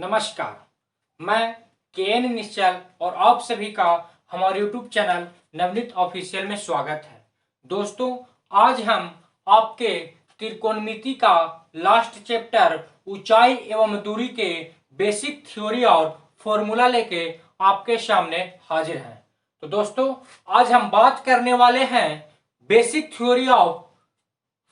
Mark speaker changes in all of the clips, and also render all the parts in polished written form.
Speaker 1: नमस्कार, मैं के.एन. निश्चल और आप सभी का हमारे YouTube चैनल नवनीत ऑफिशियल में स्वागत है। दोस्तों, आज हम आपके त्रिकोणमिति का लास्ट चैप्टर ऊंचाई एवं दूरी के बेसिक थ्योरी और फॉर्मूला लेके आपके सामने हाजिर हैं। तो दोस्तों, आज हम बात करने वाले हैं बेसिक थ्योरी ऑफ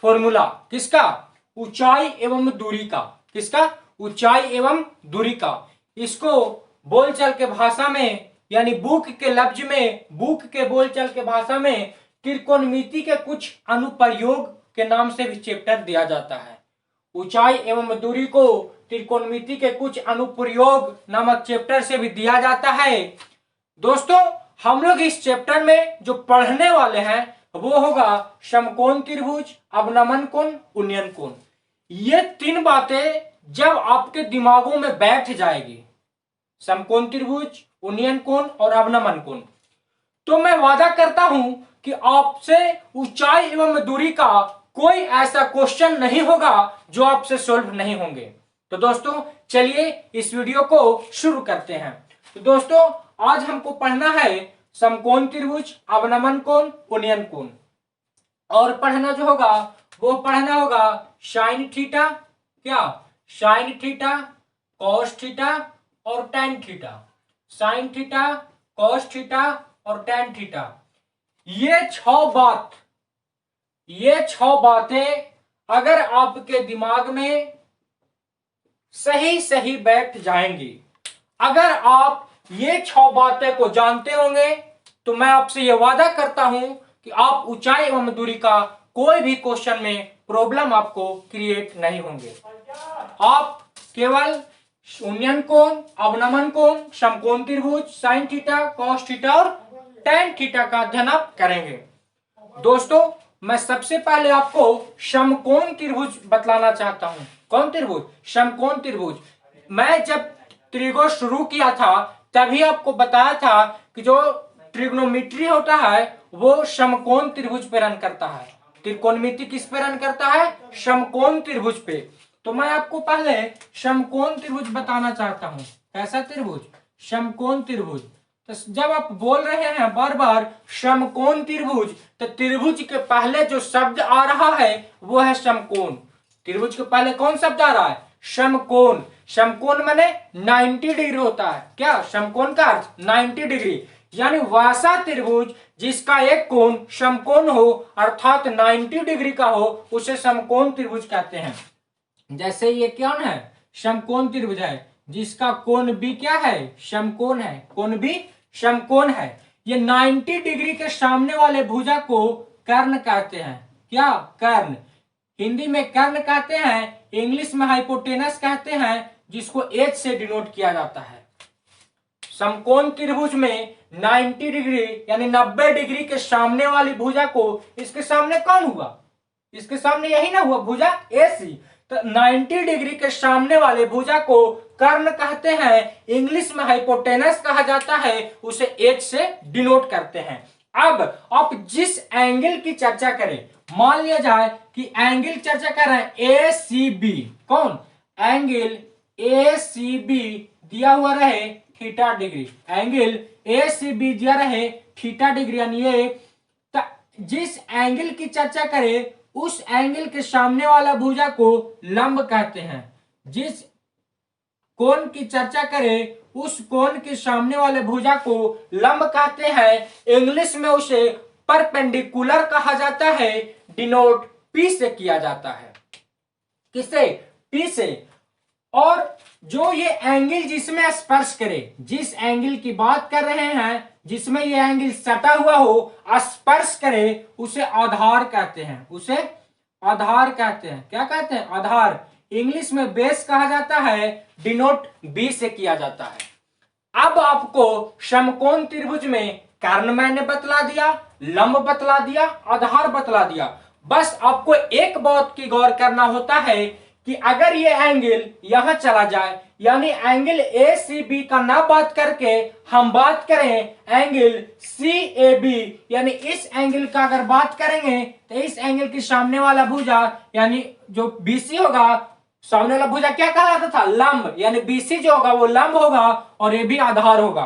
Speaker 1: फॉर्मूला। किसका? ऊंचाई एवं दूरी का। किसका? ऊंचाई एवं दूरी का। इसको बोलचाल के भाषा में यानी बुक के लफ्ज में, बुक के बोलचाल के भाषा में त्रिकोणमिति के कुछ अनुप्रयोग के नाम से भी चैप्टर दिया जाता है। ऊंचाई एवं दूरी को त्रिकोणमिति के कुछ अनुप्रयोग नामक चैप्टर से भी दिया जाता है। दोस्तों, हम लोग इस चैप्टर में जो पढ़ने वाले हैं वो होगा समकोण त्रिभुज, अवनमन कोण, उन्नयन कोण। ये तीन बातें जब आपके दिमागों में बैठ जाएगी, समकोण त्रिभुज, उन्नयन कोण और अवनमन कोण, तो मैं वादा करता हूं कि आपसे ऊंचाई एवं दूरी का कोई ऐसा क्वेश्चन नहीं होगा जो आपसे सॉल्व नहीं होंगे। तो दोस्तों, चलिए इस वीडियो को शुरू करते हैं। तो दोस्तों, आज हमको पढ़ना है समकोण त्रिभुज, अवनमन कोण, उन्नयन कोण। और पढ़ना जो होगा वो पढ़ना होगा साइन थीटा, क्या? साइन थीटा, कॉस थीटा और tan theta. Sine theta, cos theta और टैन थीटा। ये छह बातें अगर आपके दिमाग में सही सही बैठ जाएंगी, अगर आप ये छह बातें को जानते होंगे, तो मैं आपसे ये वादा करता हूं कि आप ऊंचाई एवं दूरी का कोई भी क्वेश्चन में प्रॉब्लम आपको क्रिएट नहीं होंगे। आप केवल उन्नयन कोण, अवनमन कोण, समकोण त्रिभुज, साइन थीटा, कॉस थीटा और टैन थीटा का अध्ययन आप करेंगे। दोस्तों, मैं सबसे पहले आपको समकोण त्रिभुज बतलाना चाहता हूं। कौन त्रिभुज? समकोण त्रिभुज। मैं जब त्रिगो शुरू किया था तभी आपको बताया था कि जो ट्रिग्नोमेट्री होता है वो समकोण त्रिभुज पे रन करता है। त्रिकोणमिति किस पे रन करता है? समकोण त्रिभुज पे। तो मैं आपको पहले समकोण त्रिभुज बताना चाहता हूं। कैसा त्रिभुज? समकोण त्रिभुज। तो जब आप बोल रहे हैं बार बार समकोण त्रिभुज, तो त्रिभुज के पहले जो शब्द आ रहा है वो है समकोण। त्रिभुज के पहले कौन शब्द आ रहा है? समकोण। समकोण माने 90 डिग्री होता है। क्या? समकोण का अर्थ 90 डिग्री, यानी वैसा त्रिभुज जिसका एक कोण समकोण हो अर्थात 90 डिग्री का हो, उसे समकोण त्रिभुज कहते हैं। जैसे ये कौन है? समकोण त्रिभुज है जिसका कोण भी क्या है? समकोण है। कोण भी समकोण है। ये 90 डिग्री के सामने वाले भुजा को कर्ण कहते हैं। क्या? कर्ण। हिंदी में कर्ण कहते हैं, इंग्लिश में हाइपोटेनस कहते हैं, जिसको एच से डिनोट किया जाता है। समकोण त्रिभुज में 90 डिग्री यानी 90 डिग्री के सामने वाली भुजा को, इसके सामने कौन हुआ? इसके सामने यही ना हुआ भुजा, एसी। तो 90 डिग्री के सामने वाले भुजा को कर्ण कहते हैं, इंग्लिश में हाइपोटेनस कहा जाता है, उसे एच से डिनोट करते हैं। अब आप जिस एंगल की चर्चा करें, मान लिया जाए कि एंगल चर्चा कर रहे हैं ए सी बी। कौन? एंगल ए सी बी दिया हुआ रहे theta degree. Angle A C B दिया रहे थीटा डिग्री, यानी ये जिस एंगल की चर्चा करें उस एंगल के सामने वाला भुजा को लंब कहते हैं। जिस कोण की चर्चा करें उस कोण के सामने वाले भुजा को लंब कहते हैं। इंग्लिश में उसे परपेंडिकुलर कहा जाता है, डिनोट पी से किया जाता है। किससे? पी से। और जो ये एंगल जिसमें स्पर्श करे, जिस एंगल की बात कर रहे हैं जिसमें ये एंगल सटा हुआ हो, स्पर्श करे, उसे आधार कहते हैं। उसे आधार कहते हैं। क्या कहते हैं? आधार। इंग्लिश में बेस कहा जाता है, डिनोट बी से किया जाता है। अब आपको समकोण त्रिभुज में कर्ण मैंने बतला दिया, लंब बतला दिया, आधार बतला दिया। बस आपको एक बात की गौर करना होता है कि अगर ये एंगल यहां चला जाए, यानी एंगल ए सी बी का ना बात करके हम बात करें एंगल सी ए बी, यानी इस एंगल का अगर बात करेंगे तो इस एंगल के सामने वाला भुजा यानी जो बीसी होगा सामने वाला भुजा क्या कहलाता था? लंब, यानी बीसी जो होगा वो लंब होगा और ये भी आधार होगा।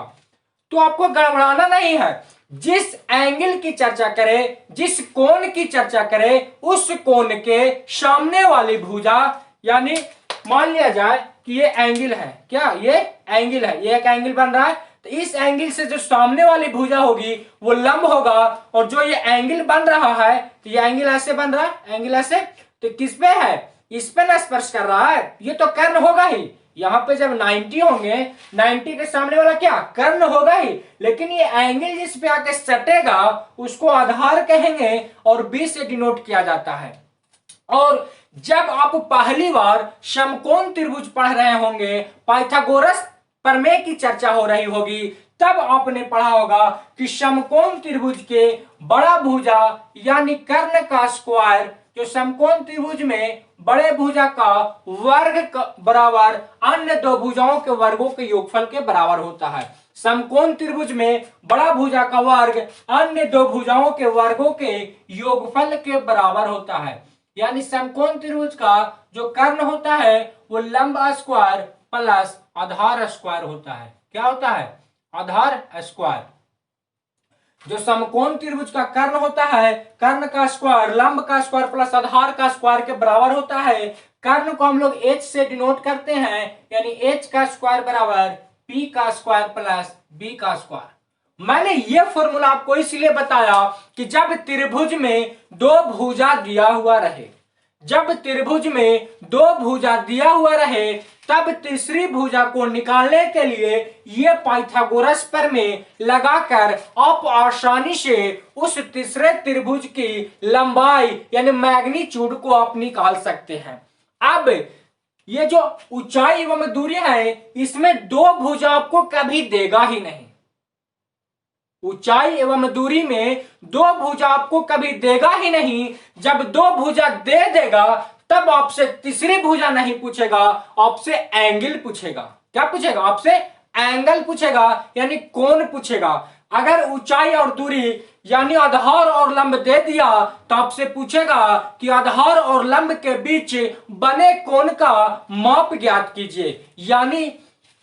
Speaker 1: तो आपको गड़बड़ाना नहीं है, जिस एंगल की चर्चा करें, जिस कोण की चर्चा करें, उस कोण के सामने वाली भुजा, यानी मान लिया जाए कि ये एंगल है, क्या ये एंगल है, ये एक एंगल बन रहा है, तो इस एंगल से जो सामने वाली भुजा होगी वो लंब होगा, और जो ये एंगल बन रहा है, तो ये एंगल ऐसे बन रहा है, एंगल ऐसे, तो किस पे है? इस पे ना स्पर्श कर रहा है, ये तो कर्ण होगा ही। यहां पे जब 90 होंगे, 90 के सामने वाला क्या? कर्ण होगा ही। लेकिन ये एंगल जिस पे आके सटेगा उसको आधार कहेंगे और बी से डिनोट किया जाता है। और जब आप पहली बार समकोण त्रिभुज पढ़ रहे होंगे, पाइथागोरस प्रमेय की चर्चा हो रही होगी, तब आपने पढ़ा होगा कि समकोण त्रिभुज के बड़ा भुजा यानी कर्ण का स्क्वायर, जो समकोण त्रिभुज में बड़े भुजा का वर्ग बराबर अन्य दो भुजाओं के वर्गों के योगफल के बराबर होता है। समकोण त्रिभुज में बड़ा भुजा का वर्ग अन्य दो भुजाओं के वर्गों के योगफल के बराबर होता है। यानी समकोण त्रिभुज का जो कर्ण होता है वो लंब स्क्वायर प्लस आधार स्क्वायर होता है। क्या होता है? आधार स्क्वायर। जो समकोण त्रिभुज का कर्ण होता है, कर्ण का स्क्वायर लंब का स्क्वायर प्लस आधार का स्क्वायर के बराबर होता है। कर्ण को हम लोग h से डिनोट करते हैं, यानी h का स्क्वायर बराबर p का स्क्वायर प्लस b का स्क्वायर। मैंने ये फॉर्मूला आपको इसलिए बताया कि जब त्रिभुज में दो भुजा दिया हुआ रहे, जब त्रिभुज में दो भुजा दिया हुआ रहे, तब तीसरी भुजा को निकालने के लिए ये पाइथागोरस प्रमेय लगाकर आप आसानी से उस तीसरे त्रिभुज की लंबाई यानी मैग्नीट्यूड को आप निकाल सकते हैं। अब ये जो ऊंचाई एवं दूरी है, इसमें दो भुजा आपको कभी देगा ही नहीं। ऊंचाई एवं दूरी में दो भुजा आपको कभी देगा ही नहीं। जब दो भुजा दे देगा तब आपसे तीसरी भुजा नहीं पूछेगा, आपसे एंगल पूछेगा। क्या पूछेगा? आपसे एंगल पूछेगा, यानी कोण पूछेगा। अगर ऊंचाई और दूरी यानी आधार और लंब दे दिया तो आपसे पूछेगा कि आधार और लंब के बीच बने कोण का माप ज्ञात कीजिए। यानी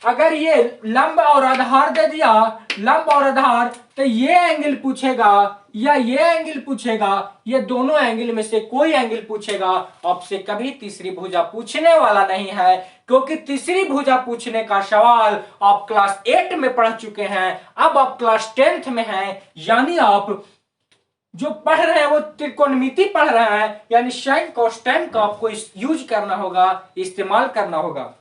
Speaker 1: अगर ये लंब और आधार दे दिया, लंब और आधार, तो ये एंगल पूछेगा या ये एंगल पूछेगा, ये दोनों एंगल में से कोई एंगल पूछेगा। आपसे कभी तीसरी भुजा पूछने वाला नहीं है, क्योंकि तीसरी भुजा पूछने का सवाल आप क्लास 8 में पढ़ चुके हैं। अब आप क्लास 10th में हैं, यानी आप जो पढ़ रहे हैं वो त्रिकोणमिति पढ़ रहे हैं, यानी साइन कॉस टेन का आपको यूज करना होगा, इस्तेमाल करना होगा।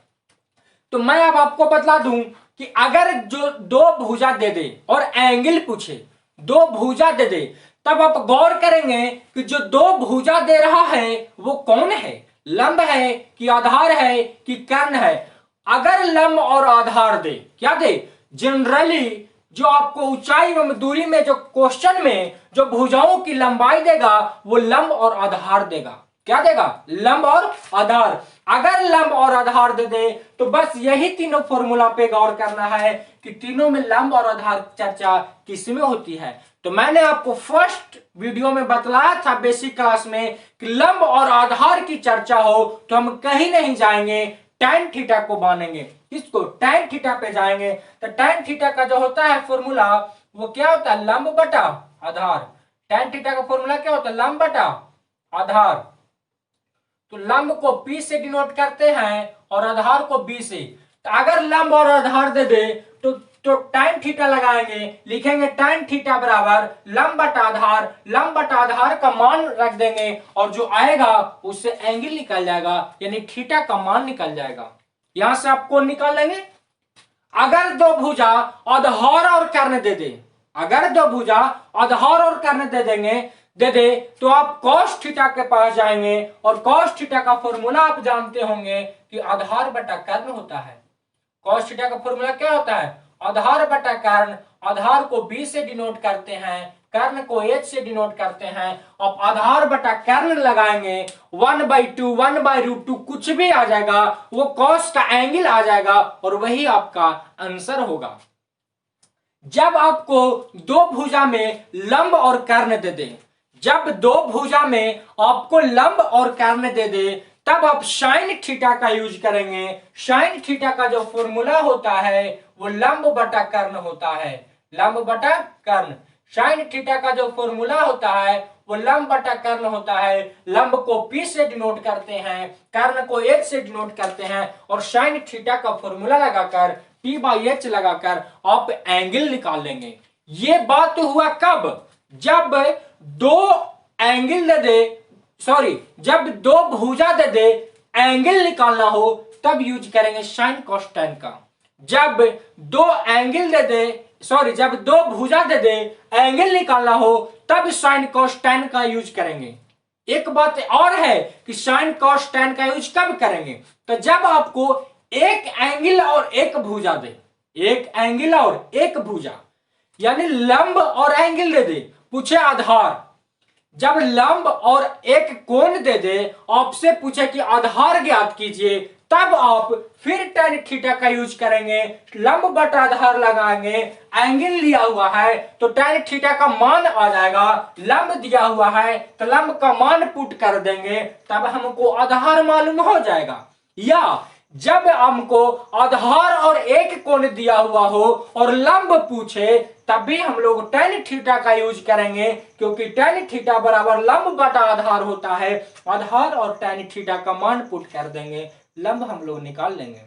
Speaker 1: तो मैं अब आपको बतला दूं कि अगर जो दो भुजा दे दे और एंगल पूछे, दो भुजा दे दे, तब आप गौर करेंगे कि जो दो भुजा दे रहा है वो कौन है? लंब है कि आधार है कि कर्ण है? अगर लंब और आधार दे, क्या दे? जनरली जो आपको ऊंचाई एवं दूरी में जो क्वेश्चन में जो भुजाओं की लंबाई देगा वो लंब और आधार देगा। क्या देगा? लंब और आधार। अगर लंब और आधार दे दे तो बस यही तीनों फॉर्मूला पे गौर करना है कि तीनों में लंब और आधार चर्चा किसमें होती है। तो मैंने आपको फर्स्ट वीडियो में बतलाया था बेसिक क्लास में कि लंब और आधार की चर्चा हो तो हम कहीं नहीं जाएंगे, tan थीटा को मानेंगे। इसको tan थीटा पे जाएंगे। तो tan थीटा का जो होता है फॉर्मूला वो क्या होता है? लंब बटा आधार। tan थीटा का फॉर्मूला क्या होता है? लंब बटा आधार। तो लंब को P से डिनोट करते हैं और आधार को B से। तो अगर लंब और आधार दे दे तो tan थीटा लगाएंगे, लिखेंगे tan थीटा बराबर लंब बटा आधार, लंब बटा आधार का मान रख देंगे और जो आएगा उससे एंगल निकल जाएगा, यानी थीटा का मान निकल जाएगा। यहां से आप कौन निकाल लेंगे? अगर दो भुजा आधार और कर्ण दे दे, अगर दो भुजा आधार और कर्ण दे दे तो आप cos थीटा के पास जाएंगे और cos थीटा का फॉर्मूला आप जानते होंगे कि आधार बटा कर्ण होता है। cos थीटा का फॉर्मूला क्या होता है? आधार बटा कर्ण। आधार को B से डिनोट करते हैं, कर्ण को H से डिनोट करते हैं। आप आधार बटा कर्ण लगाएंगे, 1/2 1/√2 कुछ भी आ जाएगा, वो cos का एंगल आ जाएगा और वही आपका आंसर होगा। जब आपको दो भुजा में लंब और कर्ण दे दे, जब दो भुजा में आपको लंब और कर्ण दे दे तब आप साइन थीटा का यूज करेंगे। साइन थीटा का जो फॉर्मूला होता है वो लंब बटा कर्ण होता है, लंब बटा कर्ण। साइन थीटा का जो फॉर्मूला होता है वो लंब बटा कर्ण होता है। लंब को P से डिनोट करते हैं, कर्ण को H से डिनोट करते हैं, और साइन थीटा का फॉर्मूला लगाकर P/H लगाकर आप एंगल निकाल लेंगे। ये बात हुआ कब? जब दो एंगल दे दे, सॉरी, जब दो भुजा दे दे एंगल निकालना हो तब यूज करेंगे साइन कॉस टैन का। जब दो एंगल दे दे, सॉरी, जब दो भुजा दे दे एंगल निकालना हो तब साइन कॉस टैन का यूज करेंगे। एक बात और है कि साइन कॉस टैन का यूज कब करेंगे? तो जब आपको एक एंगल और एक भुजा दे, एक एंगल और एक भुजा, यानी लंब और एंगल दे दे, पूछे आधार। जब लंब और एक कोण दे दे, आपसे पूछे कि आधार ज्ञात कीजिए, तब आप फिर tan थीटा का यूज करेंगे, लंब बटा आधार लगाएंगे, एंगल लिया हुआ है तो tan थीटा का मान आ जाएगा, लंब दिया हुआ है तो लंब का मान पुट कर देंगे, तब हमको आधार मालूम हो जाएगा। या जब हमको आधार और एक कोण दिया हुआ हो और लंब पूछे तब भी हम लोग tan थीटा का यूज करेंगे, क्योंकि tan थीटा बराबर लंब बटा आधार होता है। आधार और tan थीटा का मान पुट कर देंगे, लंब हम लोग निकाल लेंगे।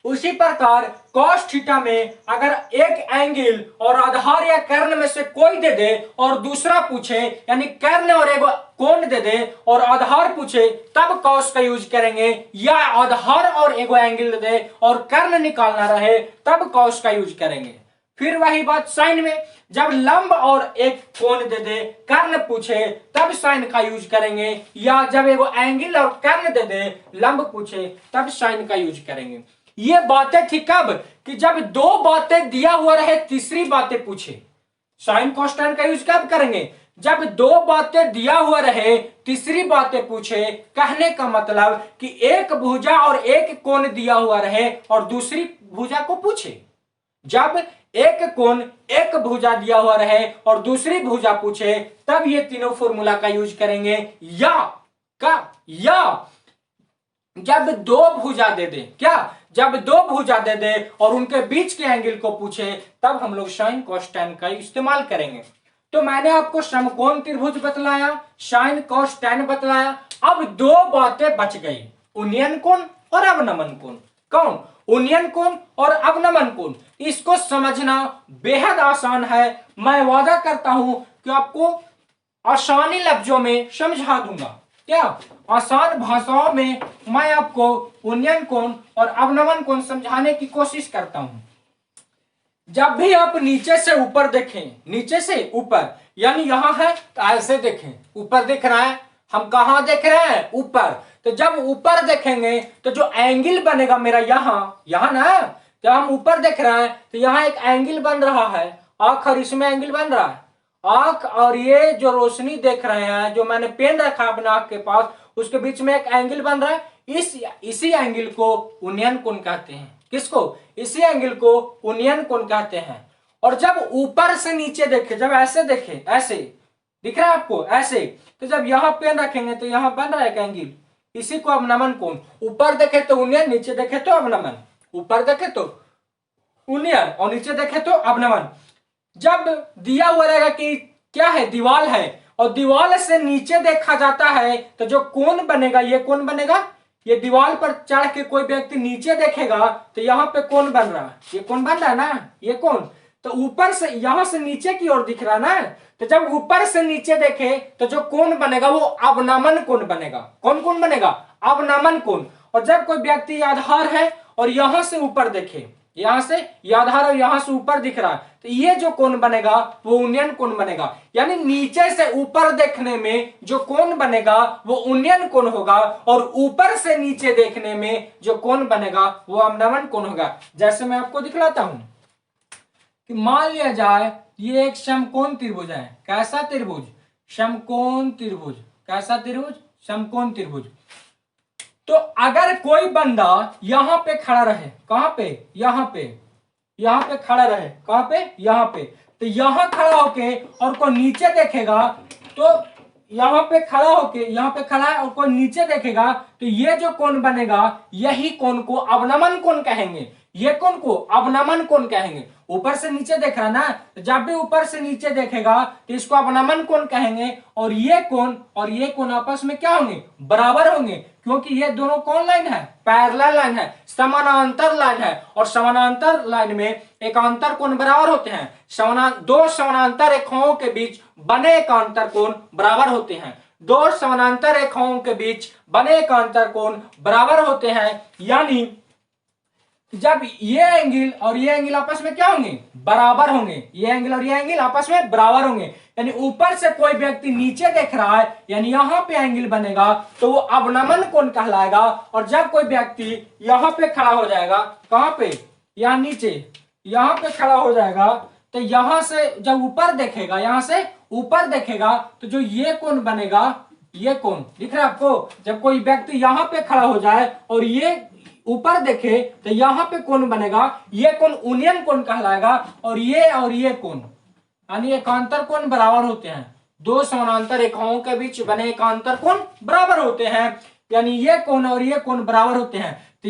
Speaker 1: उसी प्रकार cos थीटा में अगर एक एंगल और आधार या कर्ण में से कोई दे दे और दूसरा पूछे, यानी कर्ण और एक कोण दे दे और आधार पूछे, तब cos का यूज करेंगे। या आधार और एक एंगल दे दे और कर्ण निकालना रहे तब cos का यूज करेंगे। फिर वही बात साइन में, जब लंब और एक कोण दे दे, कर्ण पूछे, तब साइन का यूज करेंगे। या जब एक एंगल और कर्ण दे दे, लंब पूछे, तब साइन का यूज करेंगे। ये बातें थी कब? कि जब दो बातें दिया हुआ रहे, तीसरी बातें पूछे। साइन कॉस टैन का यूज कब करेंगे? जब दो बातें दिया हुआ रहे, तीसरी बातें पूछे। कहने का मतलब कि एक भुजा और एक कोण दिया हुआ रहे और दूसरी भुजा को पूछे। जब एक कोण एक भुजा दिया हुआ रहे और दूसरी भुजा पूछे, तब ये तीनों फॉर्मूला का यूज करेंगे। या जब दो भुजा दे दे, क्या? जब दो भुजा दे दे और उनके बीच के एंगल को पूछे, तब हम लोग साइन कॉस टैन का इस्तेमाल करेंगे। तो मैंने आपको समकोण त्रिभुज बतलाया, साइन कॉस टैन बतलाया। अब दो बातें बच गई, उन्नयन कोण और अवनमन कोण। कौन? उन्नयन कोण और अवनमन कोण। इसको समझना बेहद आसान है। मैं वादा करता हूं कि आपको आसानी लफ्जों में समझा दूंगा। क्या? आसान भाषाओं में मैं आपको उन्नयन कोण और अवनमन कोण समझाने की कोशिश करता हूं। जब भी आप नीचे से ऊपर देखें, नीचे से ऊपर, यानी यहां है तो ऐसे देखें, ऊपर दिख रहा है, हम कहां देख रहे हैं? ऊपर। तो जब ऊपर देखेंगे तो जो एंगल बनेगा मेरा यहां ना, तो हम ऊपर देख रहे हैं तो यहां एक एंगल बन रहा है, आंख और इसमें एंगल बन रहा है। आंख और ये जो रोशनी देख रहे हैं, जो मैंने पेन रखा अपने आंख के पास, उसके बीच में एक एंगल बन रहा है। इसी एंगल को उन्नयन कोण कहते हैं। किसको? इसी एंगल को उन्नयन कोण कहते हैं। और जब ऊपर से नीचे देखे, जब ऐसे देखे, ऐसे दिख रहा है आपको, ऐसे, तो जब यहां पेन रखेंगे तो यहां बन रहा है एक एंगल, इसी को अवनमन कोण। ऊपर देखे तो उन्नयन, नीचे देखे तो अवनमन। ऊपर देखे तो उन्नयन और नीचे देखे तो अवनमन। जब दिया हुआ रहेगा कि क्या है? दीवार है, और दीवार से नीचे देखा जाता है तो जो कोण बनेगा, ये कोण बनेगा। ये दीवार पर चढ़ के कोई व्यक्ति नीचे देखेगा तो यहाँ पे कोण बन रहा है, ये कोण बन रहा है ना, ये कोण। तो ऊपर से, यहां से नीचे की ओर दिख रहा है ना, तो जब ऊपर से नीचे देखे तो जो कोण बनेगा वो अवनमन कोण बनेगा। कौन कोण बनेगा? अवनमन कोण। और जब कोई व्यक्ति आधार है और यहां से ऊपर देखे, यहां से ये आधार और यहां से ऊपर दिख रहा है, तो ये जो कोण बनेगा वो उन्नयन कोण बनेगा। यानी नीचे से ऊपर देखने में जो कोण बनेगा वो उन्नयन कोण होगा, और ऊपर से नीचे देखने में जो कोण बनेगा वो अवनमन कोण होगा। जैसे मैं आपको दिखलाता हूं कि मान लिया जाए ये एक समकोण त्रिभुज है। कैसा त्रिभुज? समकोण त्रिभुज। कैसा त्रिभुज? समकोण त्रिभुज। तो अगर कोई बंदा यहां पे खड़ा रहे, कहां पे? यहां पे खड़ा रहे, कहां पे? यहां पे। तो यहां खड़ा होके और कोई नीचे देखेगा तो यहाँ पे खड़ा होके, यहाँ पे खड़ा है और कोई नीचे देखेगा तो ये जो कोण बनेगा यही कोण को अवनमन कोण कहेंगे। ये कोण को अवनमन कोण कहेंगे। ऊपर से नीचे देख रहा है ना, तो जब भी ऊपर से नीचे देखेगा तो इसको अवनमन कोण कहेंगे। और ये कोण और ये कोण आपस में क्या होंगे? बराबर होंगे, क्योंकि ये दोनों कौन लाइन है? पैरेलल लाइन है, समानांतर लाइन है। और समानांतर लाइन में एकांतर कोण बराबर होते हैं। दो समानांतर रेखाओं के बीच बने एकांतर कोण बराबर होते हैं। दो समानांतर रेखाओं के बीच बने एकांतर कोण बराबर होते हैं, यानी जब ये एंगल और ये एंगल आपस में क्या होंगे? बराबर होंगे। ये एंगल और ये एंगल आपस में बराबर होंगे, यानी ऊपर से कोई व्यक्ति नीचे देख रहा है, यानी यहां पे एंगल बनेगा तो वो अवनमन कोण कहलाएगा। और जब कोई व्यक्ति यहां पे खड़ा हो जाएगा, कहां पे? यहां नीचे, यहां पे खड़ा हो जाएगा तो यहां से जब ऊपर देखेगा, यहां से ऊपर देखेगा तो जो ये कोण बनेगा, ये कोण दिख रहा है आपको? जब कोई व्यक्ति यहां पे खड़ा हो जाए और ये ऊपर देखे तो यहां पे कोण बनेगा, ये कोण यूनियन कोण कहलाएगा। और ये कोण यानी एकांतर कोण बराबर होते हैं। दो समानांतर रेखाओं के बीच बने एकांतर कोण बराबर होते हैं, यानी ये कोण और ये कोण बराबर होते हैं। तो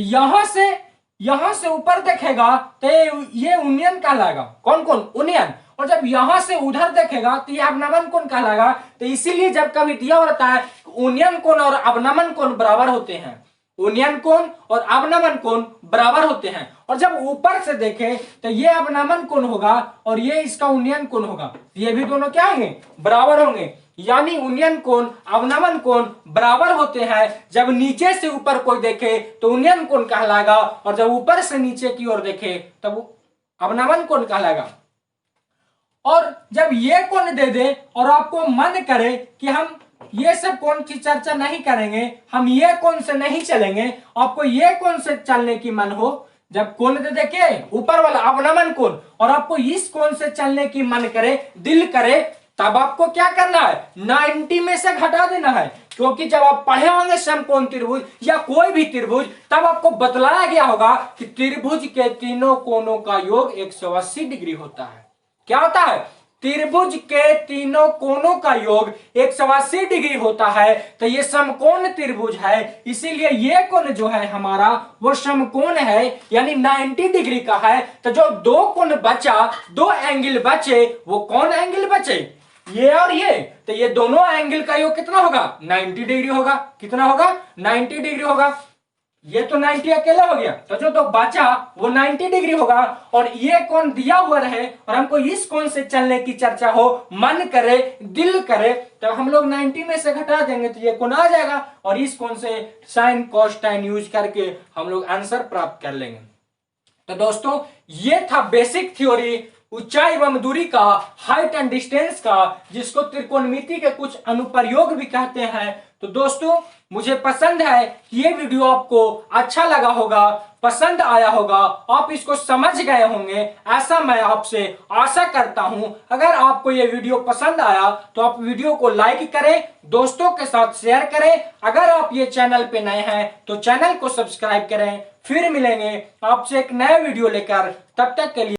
Speaker 1: यहां से ऊपर देखेगा तो ये यूनियन कहलाएगा। कौन कोण? यूनियन। और जब यहां से उधर देखेगा तो ये अवनमन कोण कहलाएगा। तो इसीलिए जब कभी दिया होता है यूनियन कोण और अवनमन कोण बराबर होते हैं, यूनियन कोण और अवनमन कोण बराबर होते हैं। और जब ऊपर से देखे तो ये अवनमन कोण होगा और ये इसका यूनियन कोण होगा, ये भी दोनों क्या होंगे? बराबर होंगे। यानी यूनियन कोण अवनमन कोण बराबर होते हैं। जब नीचे से ऊपर कोई देखे तो यूनियन कोण कहलाएगा, और जब ऊपर से नीचे की ओर देखे तब अवनमन कोण कहलाएगा। और जब ये कोण दे दे और आपको मन करे कि हम ये सब कोण की चर्चा नहीं करेंगे, हम ये कोण से नहीं चलेंगे, आपको ये कोण से चलने की मन हो, जब कोण दे देखे ऊपर वाला अवनमन कोण और आपको इस कोण से चलने की मन करे, दिल करे, तब आपको क्या करना है? 90 में से घटा देना है। क्योंकि जब आप पढ़े होंगे समकोण त्रिभुज या कोई भी त्रिभुज, तब आपको बतलाया गया होगा कि त्रिभुज के तीनों कोणों का योग 180 डिग्री होता है। क्या होता है? त्रिभुज के तीनों कोणों का योग 180 डिग्री होता है। तो ये समकोण त्रिभुज है, इसीलिए ये कोण जो है हमारा वो समकोण है, यानी 90 डिग्री का है। तो जो दो कोण बचा, दो एंगल बचे, वो कौन एंगल बचे? ये और ये। तो ये दोनों एंगल का योग कितना होगा? 90 डिग्री होगा। कितना होगा? 90 डिग्री होगा। ये तो 90 अकेला हो गया, तो जो तो बचा वो 90 डिग्री होगा। और ये कोण दिया हुआ रहे और हमको इस कोण से चलने की चर्चा हो, मन करे, दिल करे, तो हम लोग 90 में से घटा देंगे तो ये कोण आ जाएगा। और इस कोण से साइन कॉस टाइन यूज करके हम लोग आंसर प्राप्त कर लेंगे। तो दोस्तों ये था बेसिक थ्योरी ऊंचाई एवं दूरी का, हाइट एंड डिस्टेंस का, जिसको त्रिकोणमिति के कुछ अनुप्रयोग भी कहते हैं। तो दोस्तों मुझे पसंद है कि ये वीडियो आपको अच्छा लगा होगा, पसंद आया होगा, आप इसको समझ गए होंगे, ऐसा मैं आपसे आशा करता हूं। अगर आपको ये वीडियो पसंद आया तो आप वीडियो को लाइक करें, दोस्तों के साथ शेयर करें। अगर आप ये चैनल पे नए हैं तो चैनल को सब्सक्राइब करें। फिर मिलेंगे आपसे एक नया वीडियो लेकर, तब तक के लिए